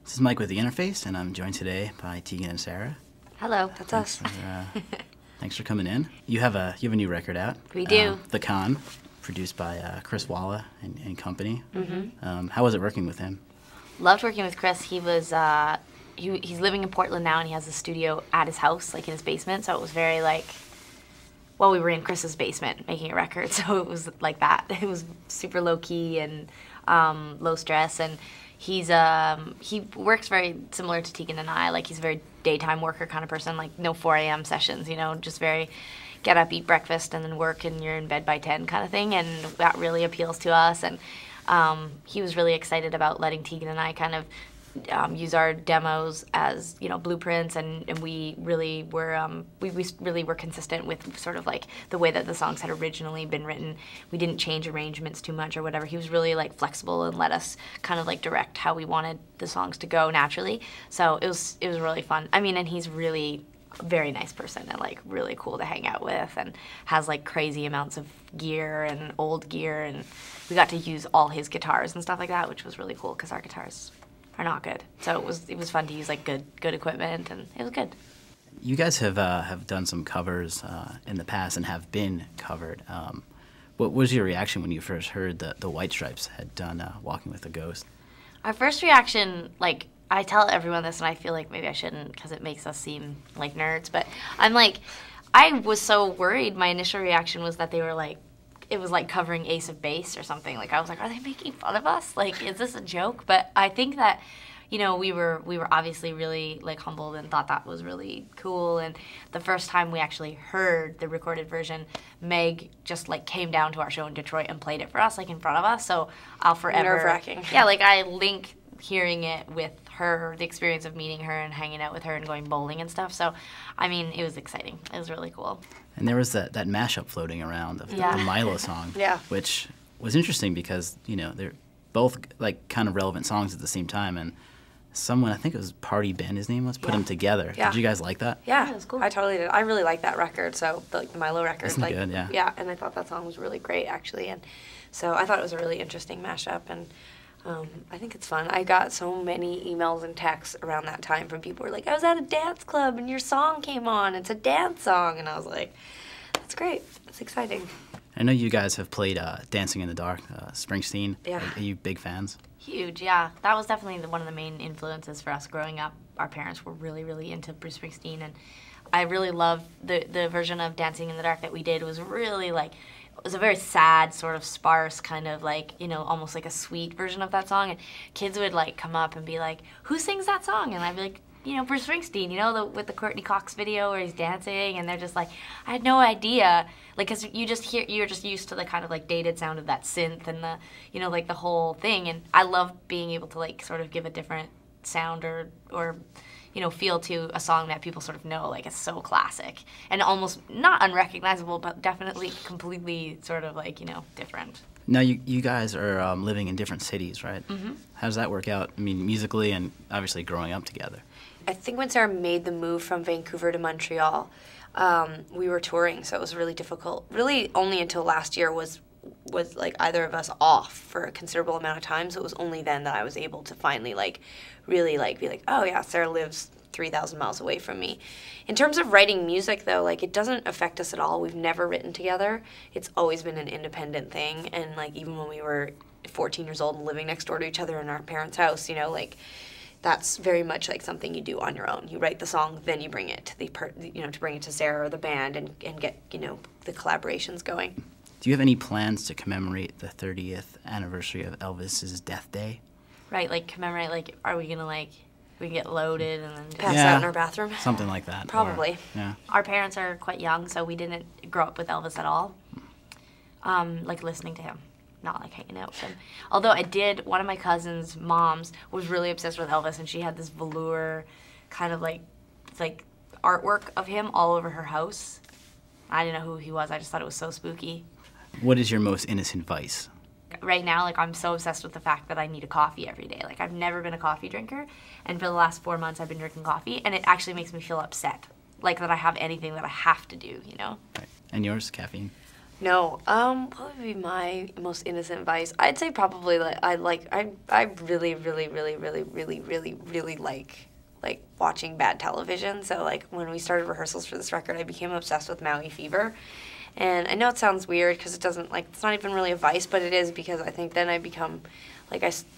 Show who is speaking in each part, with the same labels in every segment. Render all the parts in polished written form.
Speaker 1: This is Mike with the Interface, and I'm joined today by Tegan and Sara.
Speaker 2: Hello, that's us.
Speaker 1: Thanks for coming in. You have a new record out.
Speaker 2: We do.
Speaker 1: The Con, produced by Chris Walla and company.
Speaker 2: Mm-hmm.
Speaker 1: How was it working with him?
Speaker 2: Loved working with Chris. He was he's living in Portland now, and he has a studio at his house, like in his basement. So it was very like, well, we were in Chris's basement making a record, so it was like that. It was super low key and low stress, and he works very similar to Tegan and I. Like, he's a very daytime worker kind of person, like no 4 a.m. sessions, you know, just very get up, eat breakfast, and then work, and you're in bed by 10 kind of thing, and that really appeals to us. And he was really excited about letting Tegan and I kind of use our demos as, you know, blueprints, and we really were we really were consistent with sort of like the way that the songs had originally been written. We didn't change arrangements too much or whatever. He was really like flexible and let us kind of like direct how we wanted the songs to go naturally. So it was really fun. I mean, and he's really a very nice person and like really cool to hang out with, and has like crazy amounts of gear and old gear, and we got to use all his guitars and stuff like that, which was really cool because our guitars are not good. So it was fun to use like good equipment, and it was good.
Speaker 1: You guys have done some covers in the past and have been covered. What was your reaction when you first heard the White Stripes had done "Walking with a Ghost"?
Speaker 2: Our first reaction, like, I tell everyone this, and I feel like maybe I shouldn't because it makes us seem like nerds, but I'm like, I was so worried. My initial reaction was that they were like, it was like covering Ace of Base or something. Like, I was like, are they making fun of us? Like, is this a joke? But I think that, you know, we were obviously really like humbled and thought that was really cool. And the first time we actually heard the recorded version, Meg just like came down to our show in Detroit and played it for us, like in front of us. So I'll forever,
Speaker 3: nerve-wracking.
Speaker 2: Yeah, like I link hearing it with her, the experience of meeting her and hanging out with her and going bowling and stuff. So, I mean, it was exciting. It was really cool.
Speaker 1: And there was that mashup floating around of the Milo song,
Speaker 3: Yeah.
Speaker 1: which was interesting because, you know, they're both like kind of relevant songs at the same time, and someone, I think it was Party Ben, his name was, put them together.
Speaker 3: Yeah.
Speaker 1: Did you guys like that?
Speaker 3: Yeah,
Speaker 2: it was cool.
Speaker 3: I totally did. I really liked that record, so like the Milo record.
Speaker 1: Isn't it good? Yeah.
Speaker 3: Yeah, and I thought that song was really great, actually, and so I thought it was a really interesting mashup, and I think it's fun. I got so many emails and texts around that time from people who were like, I was at a dance club and your song came on. It's a dance song. And I was like, that's great. That's exciting.
Speaker 1: I know you guys have played Dancing in the Dark, Springsteen.
Speaker 3: Yeah.
Speaker 1: Are you big fans?
Speaker 2: Huge, yeah. That was definitely one of the main influences for us growing up. Our parents were really, really into Bruce Springsteen, and I really loved the version of Dancing in the Dark that we did. It was really like, it was a very sad, sort of sparse, kind of like, you know, almost like a sweet version of that song. And kids would like come up and be like, who sings that song? And I'd be like, you know, Bruce Springsteen, you know, with the Courtney Cox video where he's dancing, and they're just like, I had no idea. Like, because you're just used to the kind of like dated sound of that synth and the, you know, like the whole thing. And I love being able to like sort of give a different sound or you know, feel to a song that people sort of know, like it's so classic and almost not unrecognizable, but definitely completely sort of like, you know, different.
Speaker 1: Now, you guys are living in different cities, right?
Speaker 2: Mm-hmm.
Speaker 1: How does that work out? I mean, musically and obviously growing up together.
Speaker 3: I think when Sarah made the move from Vancouver to Montreal, we were touring, so it was really difficult. Really only until last year was like either of us off for a considerable amount of time, so it was only then that I was able to finally like really like be like, oh yeah, Sarah lives 3,000 miles away from me. In terms of writing music though, like it doesn't affect us at all. We've never written together. It's always been an independent thing, and like even when we were 14 years old and living next door to each other in our parents' house, you know, like that's very much like something you do on your own. You write the song, then you bring it to to bring it to Sarah or the band and get, you know, the collaborations going.
Speaker 1: Do you have any plans to commemorate the 30th anniversary of Elvis's death day?
Speaker 2: Right, like commemorate, like, are we gonna like, we get loaded and then
Speaker 3: Pass out in our bathroom?
Speaker 1: Something like that.
Speaker 3: Probably.
Speaker 1: Or, yeah.
Speaker 2: Our parents are quite young, so we didn't grow up with Elvis at all. Like listening to him, not like hanging out with him. Although I did, one of my cousin's moms was really obsessed with Elvis, and she had this velour kind of like artwork of him all over her house. I didn't know who he was. I just thought it was so spooky.
Speaker 1: What is your most innocent vice?
Speaker 2: Right now, like, I'm so obsessed with the fact that I need a coffee every day. Like, I've never been a coffee drinker, and for the last 4 months I've been drinking coffee, and it actually makes me feel upset. Like, that I have anything that I have to do, you know?
Speaker 1: Right. And yours, caffeine?
Speaker 3: No. What would be my most innocent vice? I'd say probably I really, really, really, really, really, really, really like watching bad television. So like when we started rehearsals for this record, I became obsessed with Maui Fever. And I know it sounds weird because it doesn't it's not even really a vice, but it is because I think then I become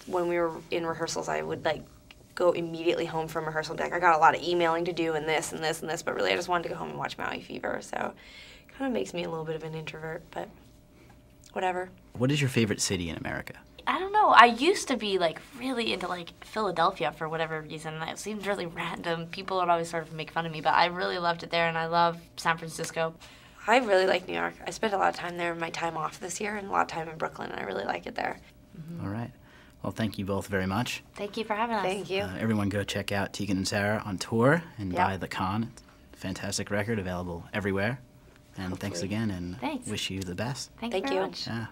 Speaker 3: when we were in rehearsals, I would go immediately home from rehearsal and be like, I got a lot of emailing to do and this and this and this, but really I just wanted to go home and watch Maui Fever. So it kind of makes me a little bit of an introvert, but whatever.
Speaker 1: What is your favorite city in America?
Speaker 2: I don't know. I used to be really into Philadelphia for whatever reason. That seems really random. People would always sort of make fun of me, but I really loved it there, and I love San Francisco.
Speaker 3: I really like New York. I spent a lot of time there in my time off this year and a lot of time in Brooklyn, and I really like it there.
Speaker 1: Mm-hmm. All right. Well, thank you both very much.
Speaker 2: Thank you for having us.
Speaker 3: Thank you.
Speaker 1: Everyone go check out Tegan and Sara on tour and buy The Con. It's a fantastic record available everywhere. And thanks again, and
Speaker 2: Thanks.
Speaker 1: wish you the best.
Speaker 2: Thank you very much.
Speaker 1: Yeah.